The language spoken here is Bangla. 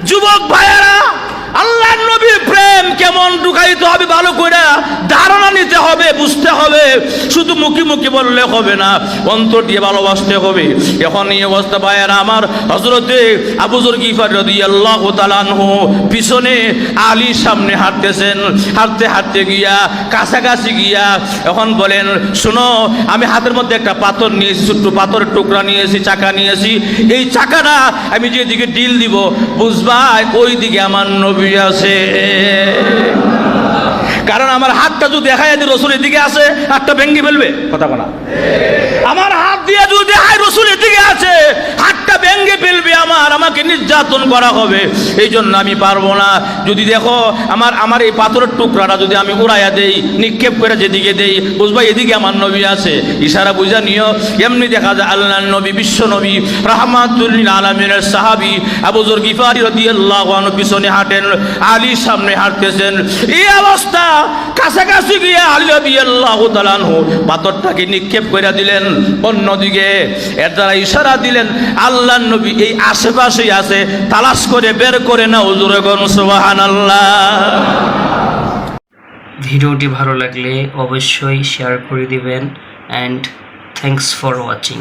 যুবক ভাইয়েরা, আল্লাহর নবীর প্রেম কেমন ঢুকাইতে হবে ভালো করে ধারণা নিতে হবে, বুঝতে হবে। শুধু মুখে মুখে বললে হবে না, অন্তর দিয়ে ভালোবাসতে হবে। এখন এই অবস্থা ভাইয়েরা আমার, হযরতে আবু যর গিফারী রাদিয়াল্লাহু তাআলা আনহু পিছনে আলীর সামনে হাঁটতেছেন। হাঁটতে হাঁটতে গিয়া কাছাকাছি গিয়া এখন বলেন, শোনো, আমি হাতের মধ্যে একটা পাথর নিয়েছি, ছোট্ট পাথরের টুকরা নিয়েছি, চাকা নিয়েছি। এই চাকাটা আমি যেদিকে ডিল দিব বুঝবা ওই দিকে আমার নবী আছে। কারণ আমার হাতটা যদি দেখায় যদি রসুলের দিকে আছে, হাতটা ভেঙে ফেলবে। কথা বলা, আমার হাত দিয়ে যদি দেখায় রসুলের দিকে আছে, হাতটা ভেঙে ফেলবে, আমাকে নির্যাতন করা হবে। এই জন্য আমি পারবো না। যদি দেখো আমার এই পাথরের টুকরাটা যদি আমি উড়াইয়া দেই, নিক্ষেপ করে যেদিকে দেই, বুঝবা এদিকে আমার নবী আছে। ইশারা বুঝা নিও। এমনি দেখা যায় আল্লাহর নবী, বিশ্ব নবী, রাহমাতুল লিল আলামিনের সাহাবী আবু যর গিফারী রাদিয়াল্লাহু আনহু পিছনে হাঁটেন, আলীর সামনে হাঁটতেছেন। এই অবস্থা কাছাকাছি গিয়ে আলী রাদিয়াল্লাহু তাআলা আনহু পাথরটাকে নিক্ষেপ করে দিলেন অন্যদিকে। এর দ্বারা ইশারা দিলেন আল্লাহর নবী এই আশেপাশেই আছে, তালাশ করে বের করে নাও। জোরে বলুন সুবহানাল্লাহ। ভিডিওটি ভালো লাগলে অবশ্যই শেয়ার করে দিবেন, অ্যান্ড থ্যাঙ্কস ফর ওয়াচিং।